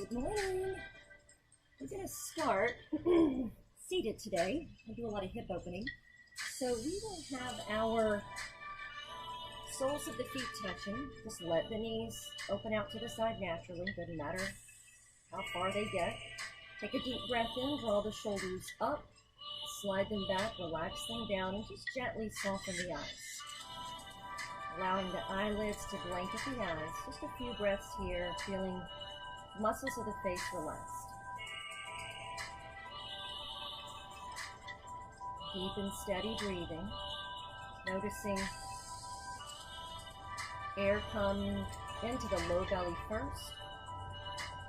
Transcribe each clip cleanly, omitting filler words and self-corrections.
Good morning. We're going to start seated today. I do a lot of hip opening. So we will have our soles of the feet touching. Just let the knees open out to the side naturally. Doesn't matter how far they get. Take a deep breath in, draw the shoulders up, slide them back, relax them down, and just gently soften the eyes. Allowing the eyelids to blanket the eyes. Just a few breaths here, feeling muscles of the face relaxed. Deep and steady breathing. Noticing air come into the low belly first,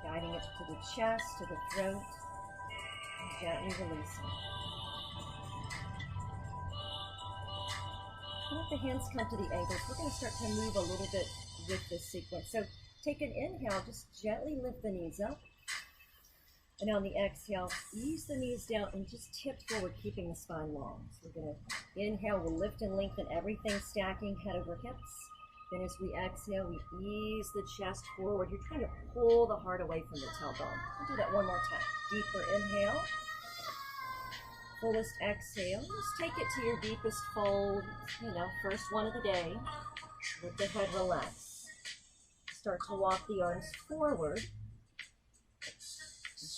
guiding it to the chest, to the throat, and gently releasing. Let the hands come to the ankles. We're going to start to move a little bit with this sequence. So take an inhale, just gently lift the knees up. And on the exhale, ease the knees down and just tip forward, keeping the spine long. So we're going to inhale, we'll lift and lengthen everything, stacking head over hips. Then as we exhale, we ease the chest forward. You're trying to pull the heart away from the tailbone. We'll do that one more time. Deeper inhale. Fullest exhale. Just take it to your deepest fold. First one of the day. Let the head relax. Start to walk the arms forward.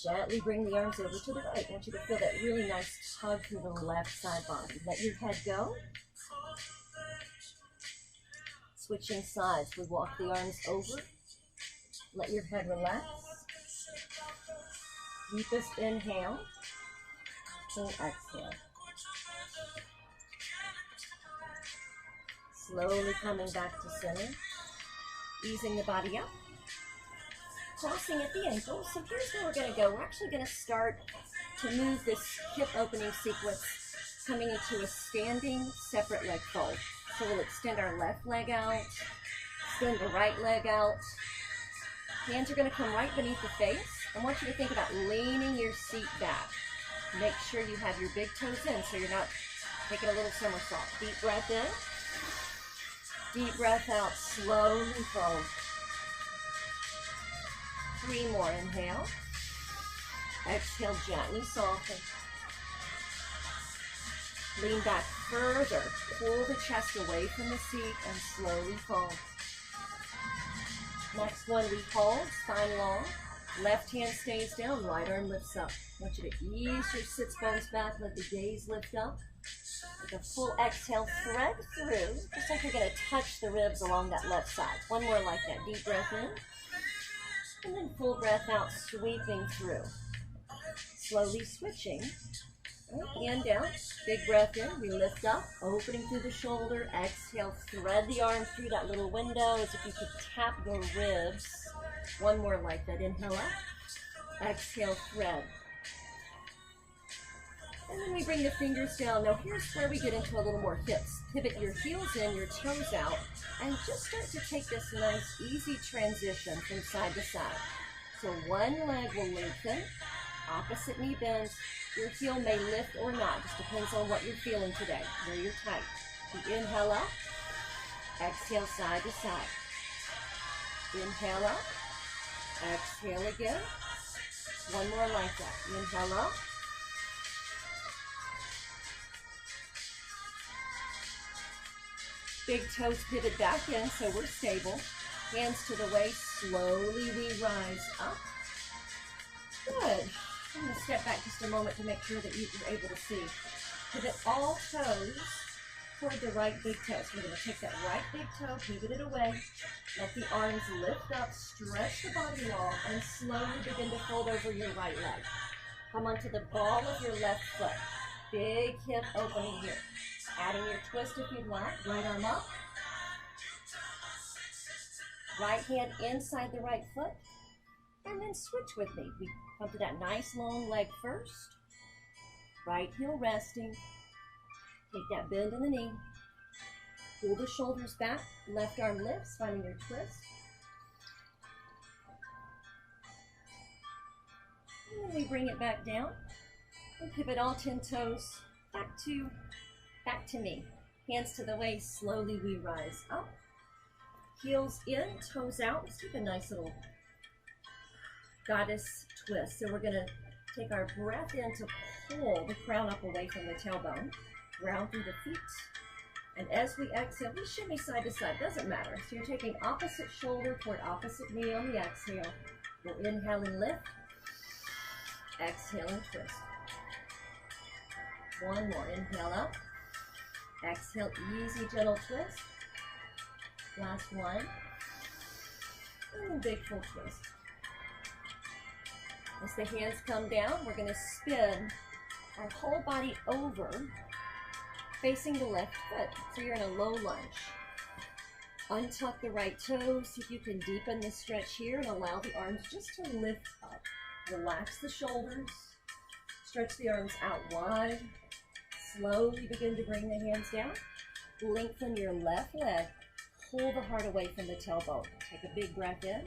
Gently bring the arms over to the right. I want you to feel that really nice tug through the left side body. Let your head go. Switching sides, we walk the arms over. Let your head relax. Deepest inhale. Full exhale. Slowly coming back to center. Easing the body up. Crossing at the ankles. So here's where we're going to go. We're actually going to start to move this hip opening sequence, coming into a standing separate leg fold. So we'll extend our left leg out, extend the right leg out. Hands are going to come right beneath the face. I want you to think about leaning your seat back. Make sure you have your big toes in so you're not taking a little somersault. Deep breath in. Deep breath out. Slowly fold. 3 more. Inhale. Exhale, gently soften. Lean back further. Pull the chest away from the seat and slowly fold. Next one, we hold, spine long. Left hand stays down, right arm lifts up. I want you to ease your sits bones back, let the gaze lift up. With a full exhale, thread through, just like you're going to touch the ribs along that left side. One more like that. Deep breath in. And then full breath out, sweeping through. Slowly switching. Right, hand down, big breath in, we lift up, opening through the shoulder. Exhale, thread the arm through that little window as if you could tap your ribs. One more like that. Inhale up. Exhale, thread. And then we bring the fingers down. Now here's where we get into a little more hips. Pivot your heels in, your toes out, and just start to take this nice, easy transition from side to side. So one leg will lengthen, opposite knee bends. Your heel may lift or not, just depends on what you're feeling today, where you're tight. So inhale up, exhale side to side. Inhale up, exhale again. One more like that. Inhale up. Big toes pivot back in so we're stable. Hands to the waist, slowly we rise up. Good. I'm going to step back just a moment to make sure that you're able to see. Pivot all toes toward the right big toe. So we're going to take that right big toe, pivot it away. Let the arms lift up, stretch the body long, and slowly begin to fold over your right leg. Come onto the ball of your left foot. Big hip opening here. Adding your twist if you'd like. Right arm up. Right hand inside the right foot. And then switch with me. We come to that nice long leg first. Right heel resting. Take that bend in the knee. Pull the shoulders back. Left arm lifts, finding your twist. And then we bring it back down. And pivot all 10 toes back to me. Hands to the waist. Slowly we rise up. Heels in, toes out. Let's take a nice little goddess twist. So we're gonna take our breath in to pull the crown up away from the tailbone, ground through the feet. And as we exhale, we shimmy side to side, doesn't matter. So you're taking opposite shoulder toward opposite knee on the exhale. We'll inhale and lift, exhale and twist. One more, inhale up, exhale, easy, gentle twist. Last one, and then big full twist. As the hands come down, we're gonna spin our whole body over, facing the left foot. So you're in a low lunge. Untuck the right toes, see if you can deepen the stretch here and allow the arms just to lift up. Relax the shoulders, stretch the arms out wide. Slowly begin to bring the hands down. Lengthen your left leg. Pull the heart away from the tailbone. Take a big breath in.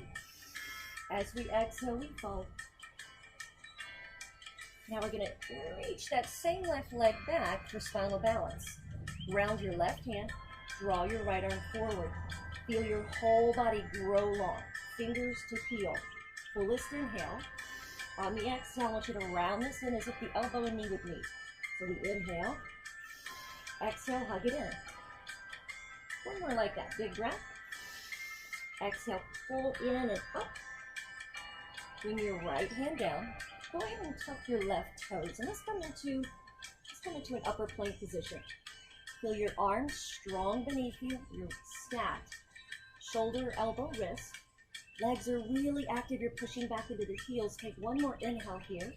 As we exhale, we fold. Now we're going to reach that same left leg back for spinal balance. Round your left hand. Draw your right arm forward. Feel your whole body grow long. Fingers to heel. Fullest inhale. On the exhale, I want you to round this in as if the elbow and knee would meet. So we inhale. Exhale, hug it in. One more like that. Big breath. Exhale, pull in and up. Bring your right hand down. Go ahead and tuck your left toes. And let's come into an upper plank position. Feel your arms strong beneath you. You're stacked. Shoulder, elbow, wrist. Legs are really active. You're pushing back into the heels. Take one more inhale here.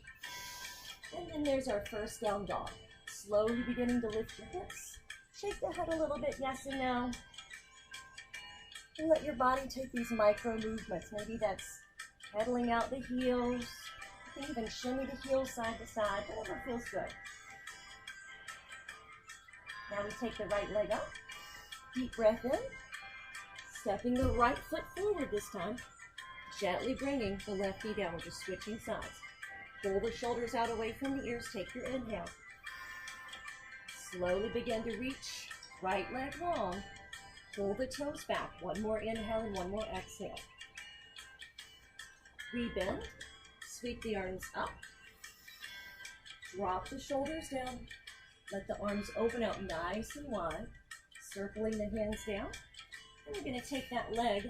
And then there's our first down dog. Slowly beginning to lift your hips. Shake the head a little bit, yes and no. And let your body take these micro movements. Maybe that's pedaling out the heels. You can even shimmy the heels side to side, whatever feels good. Now we take the right leg up. Deep breath in. Stepping the right foot forward this time. Gently bringing the left knee down. We're just switching sides. Pull the shoulders out away from the ears. Take your inhale. Slowly begin to reach. Right leg long. Pull the toes back. One more inhale and one more exhale. Rebend. Sweep the arms up. Drop the shoulders down. Let the arms open out nice and wide. Circling the hands down. And you're going to take that leg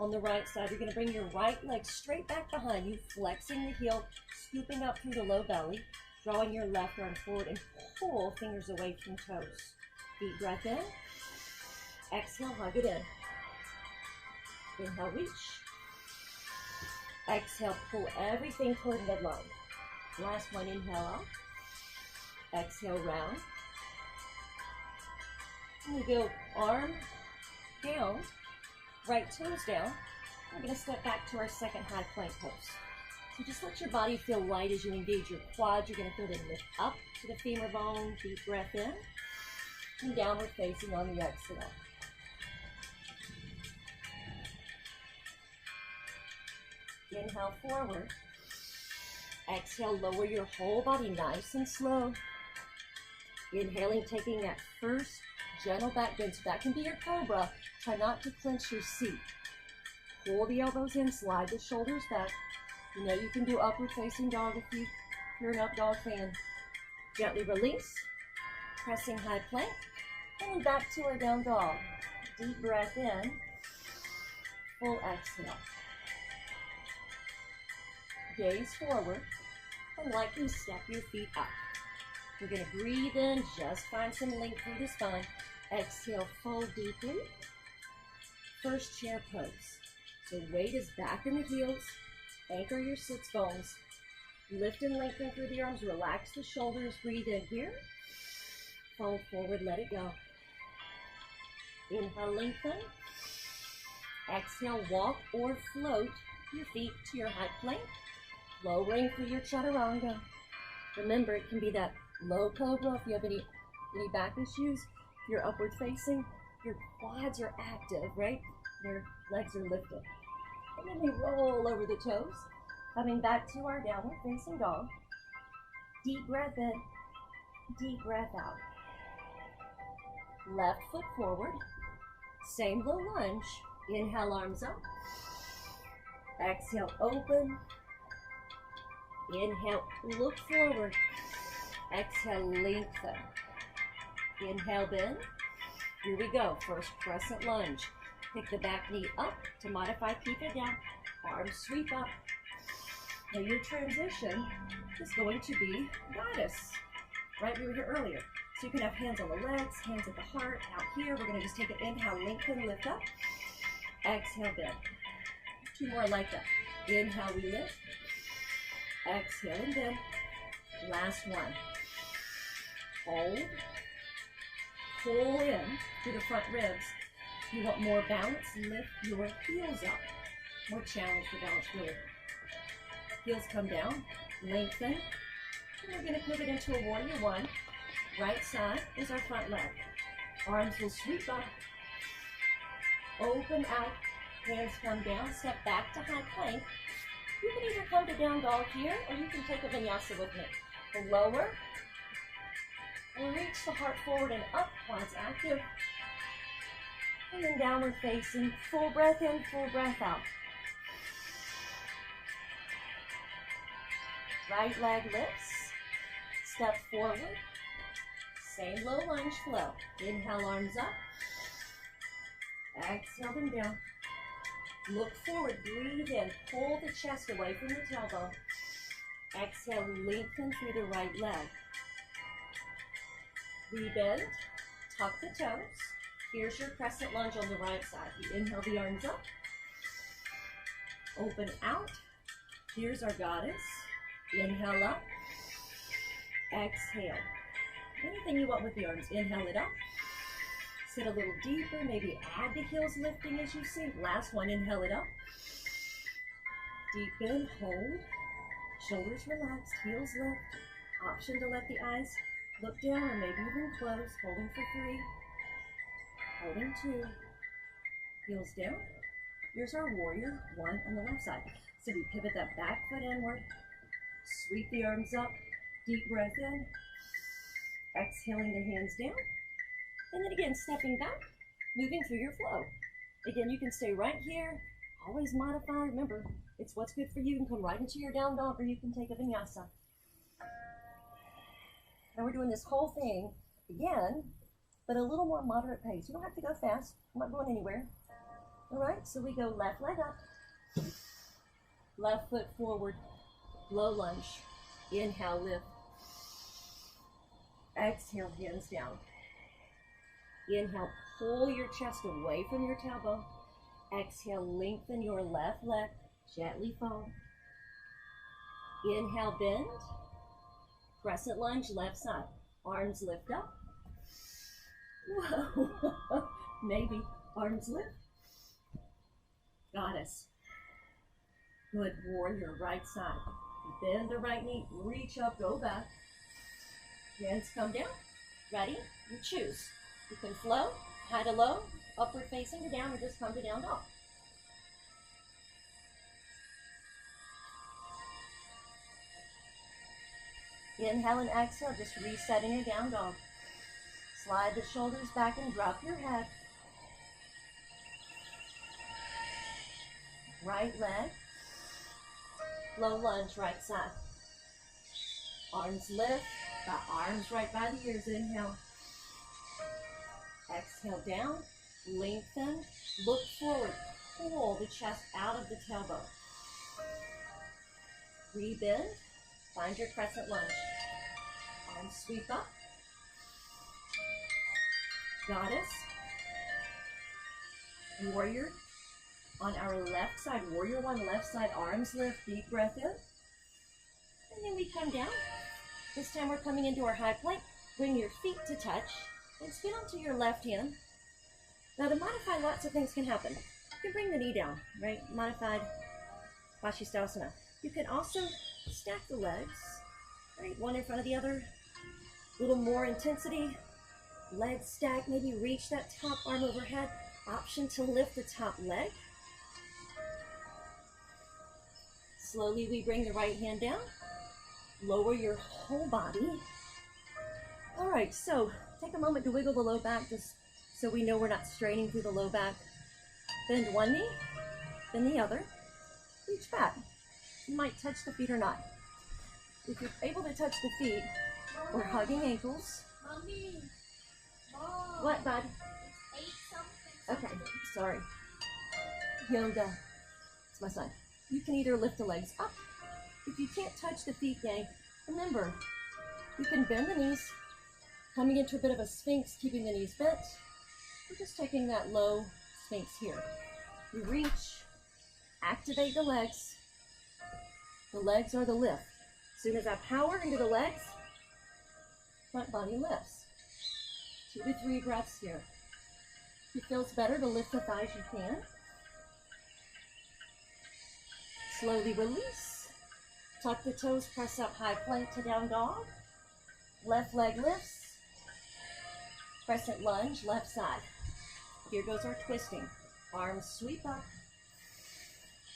on the right side. You're going to bring your right leg straight back behind you, flexing the heel, scooping up through the low belly, drawing your left arm forward and pull fingers away from toes. Deep breath in. Exhale, hug it in. Inhale, reach. Exhale, pull everything toward midline. Last one, inhale up. Exhale, round. And we go arm down, right toes down. We're going to step back to our second high plank pose. So just let your body feel light as you engage your quads. You're going to feel them lift up to the femur bone. Deep breath in. And downward facing on the exhale. Inhale forward. Exhale, lower your whole body nice and slow. Inhaling, taking that first gentle back bend. So that can be your cobra. Try not to clench your seat. Pull the elbows in, slide the shoulders back. You know you can do upward facing dog if you're an up dog fan. Gently release, pressing high plank, and then back to our down dog. Deep breath in, full exhale. Gaze forward, and lightly step your feet up. You're going to breathe in, just find some length through the spine. Exhale, fold deeply. First chair pose. So weight is back in the heels. Anchor your sits bones. Lift and lengthen through the arms. Relax the shoulders. Breathe in here. Fold forward. Let it go. Inhale, lengthen. Exhale, walk or float your feet to your high plank. Lowering through your chaturanga. Remember, it can be that low cobra if you have any back issues. You're upward facing. Your quads are active, right? Your legs are lifted. And then we roll over the toes, coming back to our downward facing dog. Deep breath in, deep breath out. Left foot forward, same low lunge. Inhale, arms up. Exhale, open. Inhale, look forward. Exhale, lengthen. Inhale, bend. Here we go. First crescent lunge. Pick the back knee up to modify, keep it down. Arms sweep up. Now your transition is going to be goddess. Right, we were here earlier. So you can have hands on the legs, hands at the heart. Out here, we're going to just take an inhale, lengthen, lift up. Exhale, bend. Two more like that. Inhale, we lift. Exhale and bend. Last one. Hold. Pull in through the front ribs. You want more balance, lift your heels up. More challenge for balance, really. Heels come down, lengthen. And we're going to pivot into a warrior one. Right side is our front leg. Arms will sweep up. Open out. Hands come down. Step back to high plank. You can either come to down dog here, or you can take a vinyasa with me. The lower. And reach the heart forward and up while it's active. And then downward facing. Full breath in, full breath out. Right leg lifts. Step forward. Same low lunge flow. Inhale, arms up. Exhale them down. Look forward, breathe in. Pull the chest away from the tailbone. Exhale, lengthen through the right leg. Rebend, tuck the toes. Here's your crescent lunge on the right side. You inhale the arms up. Open out. Here's our goddess. Inhale up. Exhale. Anything you want with the arms. Inhale it up. Sit a little deeper. Maybe add the heels lifting as you sink. Last one. Inhale it up. Deep in. Hold. Shoulders relaxed. Heels lift. Option to let the eyes look down or maybe even close. Holding for 3. Holding 2. Heels down. Here's our warrior one on the left side. So we pivot that back foot inward. Sweep the arms up. Deep breath in. Exhaling the hands down. And then again, stepping back, moving through your flow. Again, you can stay right here. Always modify. Remember, it's what's good for you. You can come right into your down dog, or you can take a vinyasa. Now we're doing this whole thing again, but a little more moderate pace. You don't have to go fast. I'm not going anywhere. All right, so we go left leg up. Left foot forward. Low lunge. Inhale, lift. Exhale, hands down. Inhale, pull your chest away from your tailbone. Exhale, lengthen your left leg. Gently fold. Inhale, bend. Crescent lunge, left side. Arms lift up. Whoa. Maybe. Arms lift. Goddess. Good. Warrior, right side. Bend the right knee. Reach up, go back. Hands come down. Ready? You choose. You can flow, high to low, upward facing to down, or just come to down dog. Inhale and exhale, just resetting your down dog. Slide the shoulders back and drop your head. Right leg. Low lunge, right side. Arms lift. Got arms right by the ears. Inhale. Exhale down. Lengthen. Look forward. Pull the chest out of the tailbone. Rebend. Find your crescent lunge. Arms sweep up. Goddess. Warrior. On our left side, warrior one, left side, arms lift, deep breath in. And then we come down. This time we're coming into our high plank. Bring your feet to touch and spin onto your left hand. Now to modify, lots of things can happen. You can bring the knee down, right? Modified Vashisthasana. You can also stack the legs, right? One in front of the other. A little more intensity. Legs stack, maybe reach that top arm overhead. Option to lift the top leg. Slowly we bring the right hand down. Lower your whole body. All right, so take a moment to wiggle the low back just so we know we're not straining through the low back. Bend one knee, then the other. Reach back. You might touch the feet or not. If you're able to touch the feet or hugging ankles. Mommy. Mom. What, bud? Ate something. Okay, sorry. Yoga. It's my son. You can either lift the legs up. If you can't touch the feet, gang, remember, you can bend the knees, coming into a bit of a sphinx, keeping the knees bent. We're just taking that low sphinx here. You reach, activate the legs. The legs are the lift. As soon as I power into the legs, front body lifts. 2 to 3 breaths here. If it feels better to lift the thighs, you can. Slowly release. Tuck the toes, press up, high plank to down dog. Left leg lifts. Crescent lunge, left side. Here goes our twisting. Arms sweep up.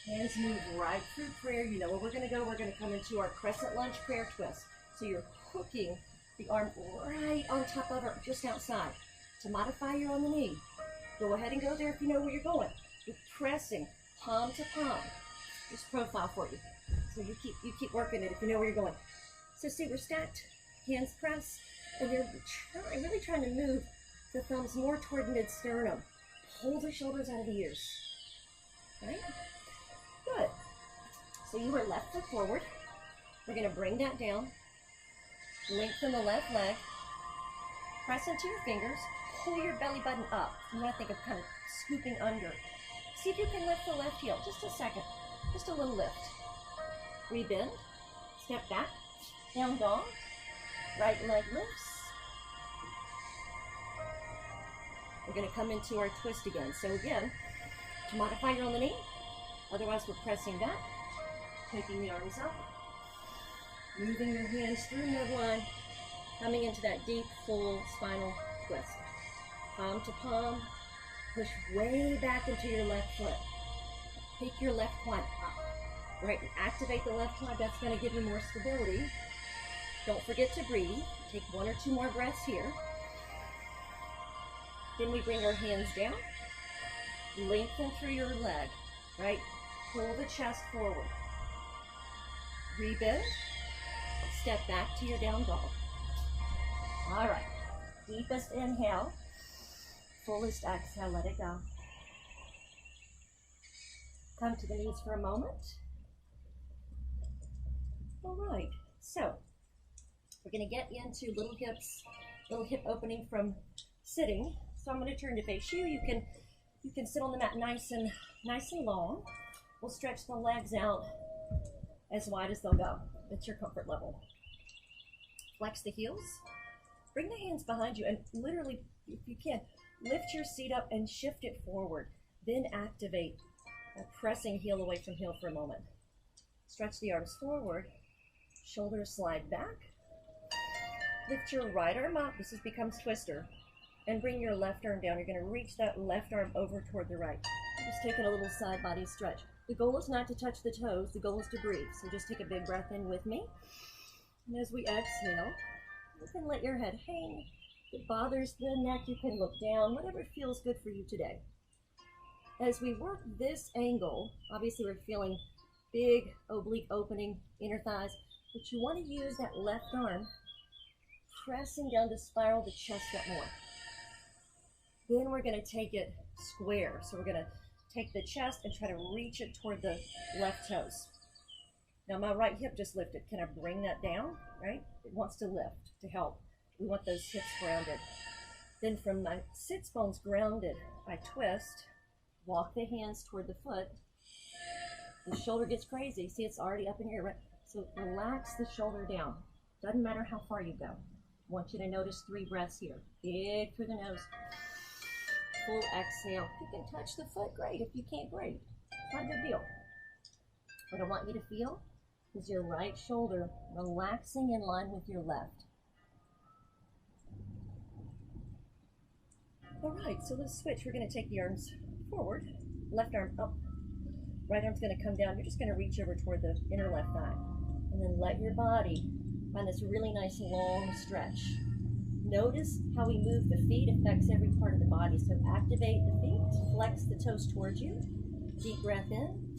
Hands move right through prayer. You know where we're going to go. We're going to come into our crescent lunge prayer twist. So you're hooking the arm right on top of it, just outside. To modify, you're on the knee. Go ahead and go there if you know where you're going. You're pressing palm to palm. Just profile for you. So you keep working it if you know where you're going. So see, we're stacked, hands pressed, and you're really trying to move the thumbs more toward mid-sternum. Hold the shoulders out of the ears. Right? Good. So you are left foot forward. We're going to bring that down. Lengthen the left leg. Press into your fingers. Pull your belly button up. You want to think of kind of scooping under. See if you can lift the left heel. Just a second. Just a little lift. Rebend. Step back. Down dog. Right leg lifts. We're going to come into our twist again. So again, to modify, you're on the knee. Otherwise, we're pressing back. Taking the arms up. Moving your hands through midline. Coming into that deep, full spinal twist. Palm to palm. Push way back into your left foot. Take your left quad up. Right, and activate the left quad. That's going to give you more stability. Don't forget to breathe. Take 1 or 2 more breaths here. Then we bring our hands down. Lengthen through your leg. Right? Pull the chest forward. Rebend. Step back to your down dog. All right. Deepest inhale. Fullest exhale. Let it go. Come to the knees for a moment. All right. So we're going to get into little hips, little hip opening from sitting. So I'm going to turn to face you. You can sit on the mat nice and long. We'll stretch the legs out as wide as they'll go. It's your comfort level. Flex the heels. Bring the hands behind you and literally, if you can, lift your seat up and shift it forward. Then activate a pressing heel away from heel for a moment. Stretch the arms forward. Shoulders slide back. Lift your right arm up. This becomes twister. And bring your left arm down. You're going to reach that left arm over toward the right. Just taking a little side body stretch. The goal is not to touch the toes. The goal is to breathe. So just take a big breath in with me. And as we exhale, you can let your head hang. If it bothers the neck, you can look down. Whatever feels good for you today. As we work this angle, obviously we're feeling big oblique opening, inner thighs. But you want to use that left arm, pressing down to spiral the chest up more. Then we're going to take it square. So we're going to take the chest and try to reach it toward the left toes. Now my right hip just lifted. Can I bring that down? Right? It wants to lift to help. We want those hips grounded. Then from my sits bones grounded, I twist, walk the hands toward the foot. The shoulder gets crazy. See, it's already up in here, right? So relax the shoulder down. Doesn't matter how far you go. I want you to notice 3 breaths here. Big through the nose. Full exhale. If you can touch the foot, great. If you can't, great. Not a big deal. What I want you to feel is your right shoulder relaxing in line with your left. All right, so let's switch. We're going to take the arms forward. Left arm up. Right arm's going to come down. You're just going to reach over toward the inner left thigh. And then let your body find this really nice long stretch. Notice how we move the feet affects every part of the body. So activate the feet, flex the toes towards you. Deep breath in,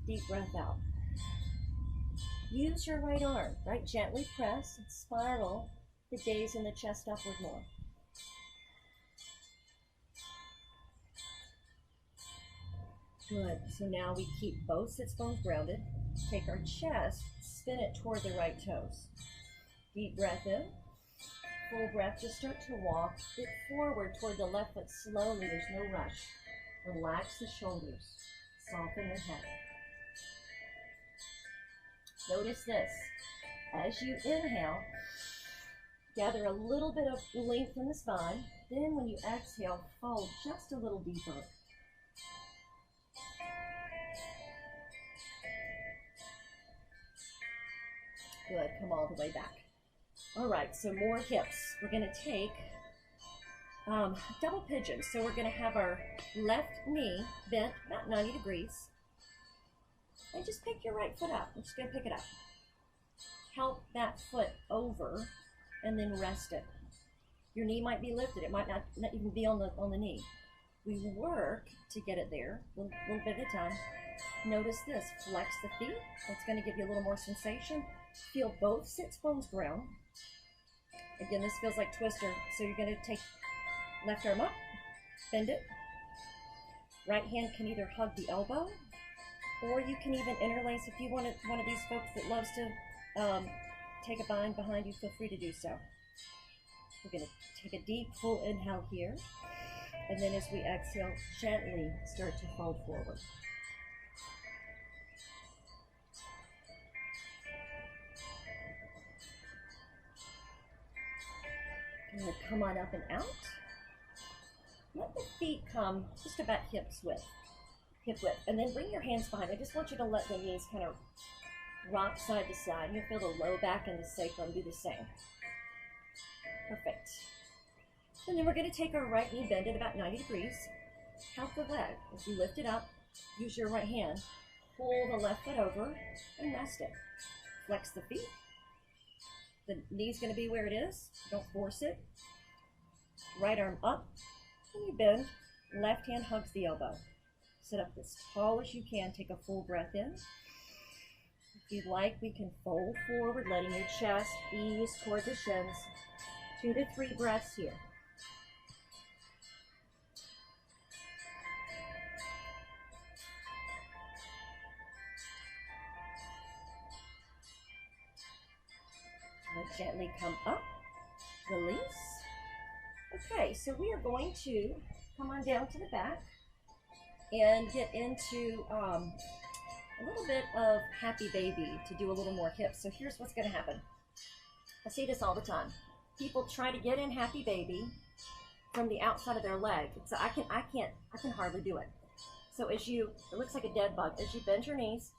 deep breath out. Use your right arm, right? Gently press and spiral the gaze and the chest upward more. Good. So now we keep both sits bones grounded. Take our chest, spin it toward the right toes. Deep breath in. Full breath. Just start to walk it forward toward the left foot slowly. There's no rush. Relax the shoulders. Soften your head. Notice this. As you inhale, gather a little bit of length in the spine. Then when you exhale, fold just a little deeper. Good. Come all the way back. All right, so more hips. We're going to take double pigeon. So we're going to have our left knee bent about 90 degrees. And just pick your right foot up. I'm just going to pick it up. Help that foot over and then rest it. Your knee might be lifted. It might not even be on the knee. We work to get it there, a little bit at a time. Notice this. Flex the feet. That's going to give you a little more sensation. Feel both sits bones ground. Again, this feels like twister. So you're going to take left arm up, bend it. Right hand can either hug the elbow, or you can even interlace. If you want one of these folks that loves to take a bind behind you, feel free to do so. We're going to take a deep, full inhale here. And then as we exhale, gently start to fold forward. And we'll come on up and out. Let the feet come just about hip width. And then bring your hands behind. I just want you to let the knees kind of rock side to side. You'll feel the low back and the sacrum do the same. Perfect. And then we're going to take our right knee, bend it about 90 degrees. Help the leg. As you lift it up, use your right hand. Pull the left foot over and rest it. Flex the feet. The knee's going to be where it is. Don't force it. Right arm up. And you bend. Left hand hugs the elbow. Sit up as tall as you can. Take a full breath in. If you'd like, we can fold forward, letting your chest ease toward the shins. 2 to 3 breaths here. Gently come up, release. Okay, so we are going to come on down to the back and get into a little bit of happy baby to do a little more hips. So here's what's going to happen. I see this all the time. People try to get in happy baby from the outside of their leg. So I can hardly do it. So it looks like a dead bug. As you bend your knees,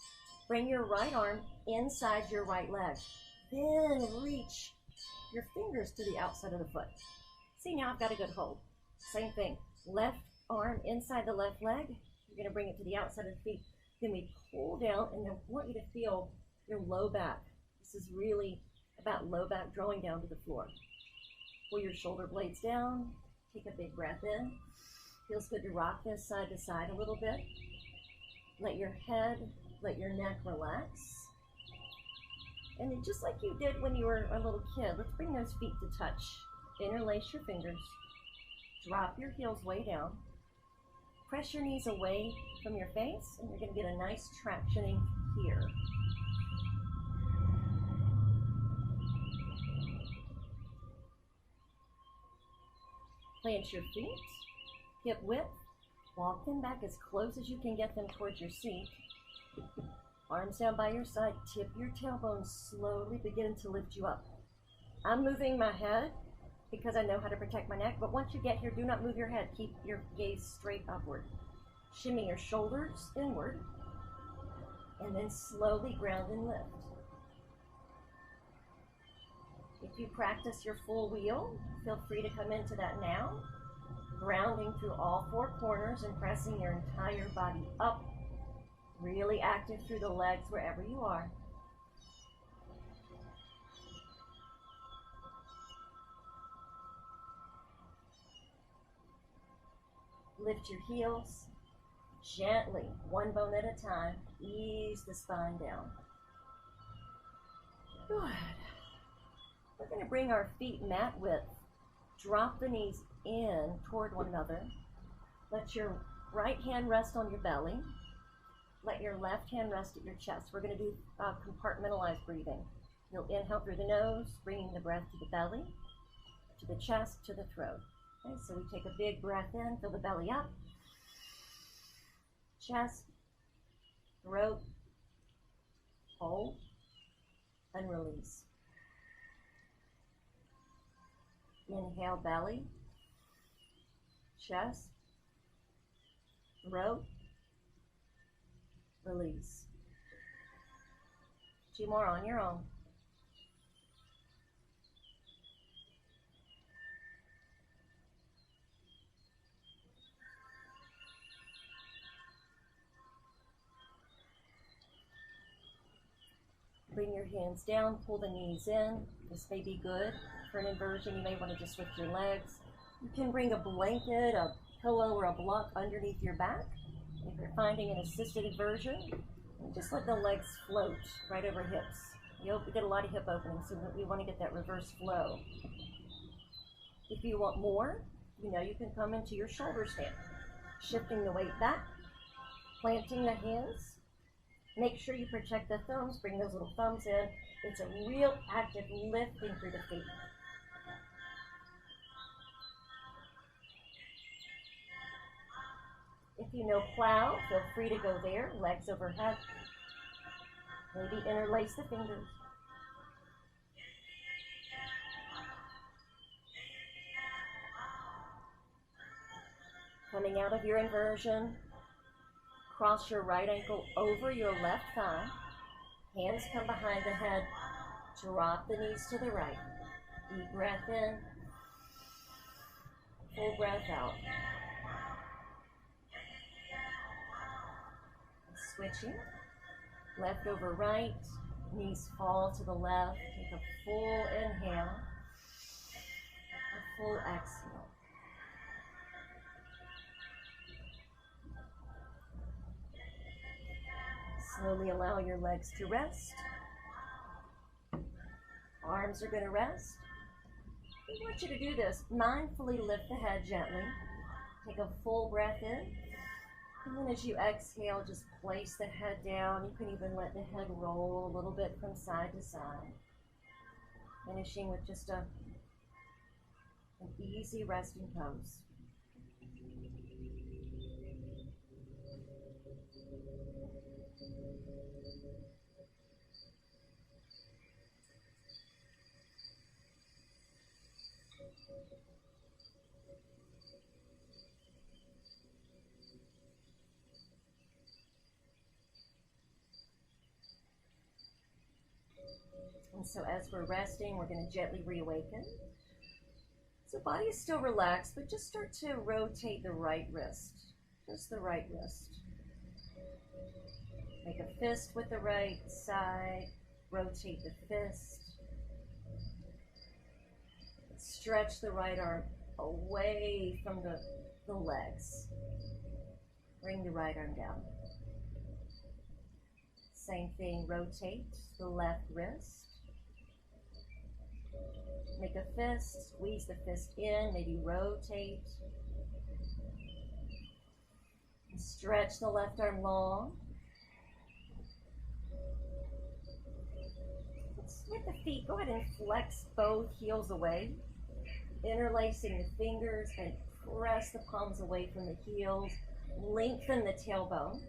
bring your right arm inside your right leg. Then reach your fingers to the outside of the foot. See, now I've got a good hold. Same thing. Left arm inside the left leg. You're going to bring it to the outside of the feet. Then we pull down, and I want you to feel your low back. This is really about low back drawing down to the floor. Pull your shoulder blades down. Take a big breath in. Feels good to rock this side to side a little bit. Let your head, let your neck relax. And then just like you did when you were a little kid, let's bring those feet to touch. Interlace your fingers. Drop your heels way down. Press your knees away from your face, and you're going to get a nice tractioning here. Plant your feet, hip width. Walk them back as close as you can get them towards your seat. Arms down by your side, tip your tailbone, slowly begin to lift you up. I'm moving my head because I know how to protect my neck, but once you get here, do not move your head. Keep your gaze straight upward. Shimmy your shoulders inward, and then slowly ground and lift. If you practice your full wheel, feel free to come into that now, grounding through all 4 corners and pressing your entire body up. Really active through the legs wherever you are. Lift your heels gently, one bone at a time. Ease the spine down. Good. We're going to bring our feet mat width. Drop the knees in toward one another. Let your right hand rest on your belly. Let your left hand rest at your chest. We're going to do compartmentalized breathing. You'll inhale through the nose, bringing the breath to the belly, to the chest, to the throat. Okay, so we take a big breath in, fill the belly up, chest, throat, hold, and release. Inhale, belly, chest, throat, release. 2 more on your own. Bring your hands down, pull the knees in. This may be good for an inversion. You may want to just lift your legs. You can bring a blanket, a pillow, or a block underneath your back. If you're finding an assisted inversion, just let the legs float right over hips. You get a lot of hip opening, so we want to get that reverse flow. If you want more, you can come into your shoulder stand. Shifting the weight back, planting the hands. Make sure you protect the thumbs, bring those little thumbs in. It's a real active lifting through the feet. If you know plow, feel free to go there, legs overhead. Maybe interlace the fingers. Coming out of your inversion, cross your right ankle over your left thigh. Hands come behind the head. Drop the knees to the right. Deep breath in. Full breath out. Switching. Left over right. Knees fall to the left. Take a full inhale. A full exhale. Slowly allow your legs to rest. Arms are going to rest. I want you to do this. Mindfully lift the head gently. Take a full breath in. And then as you exhale, just place the head down. You can even let the head roll a little bit from side to side. Finishing with just an easy resting pose. And so as we're resting, we're going to gently reawaken. So body is still relaxed, but just start to rotate the right wrist. Just the right wrist. Make a fist with the right side. Rotate the fist. Stretch the right arm away from the legs. Bring the right arm down. Same thing, rotate the left wrist. Make a fist, squeeze the fist in, maybe rotate. And stretch the left arm long. With the feet, go ahead and flex both heels away. Interlacing the fingers and press the palms away from the heels. Lengthen the tailbone.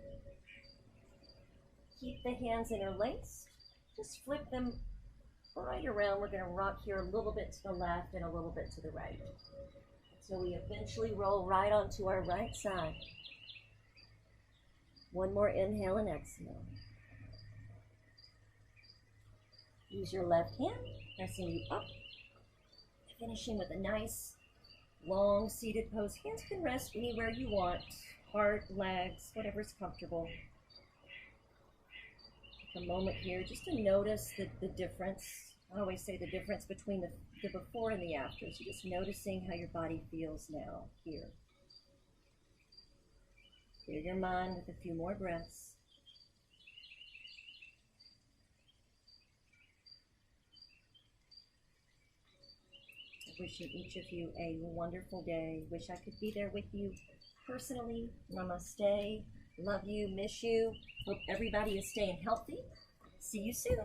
Keep the hands interlaced. Just flip them right around. We're going to rock here a little bit to the left and a little bit to the right. So we eventually roll right onto our right side. One more inhale and exhale. Use your left hand, pressing you up. Finishing with a nice, long seated pose. Hands can rest anywhere you want. Heart, legs, whatever's comfortable. Take a moment here just to notice the difference. I always say the difference between the before and the after. So just noticing how your body feels now, here. Clear your mind with a few more breaths. Wishing each of you a wonderful day. Wish I could be there with you personally. Namaste. Love you, miss you. Hope everybody is staying healthy. See you soon.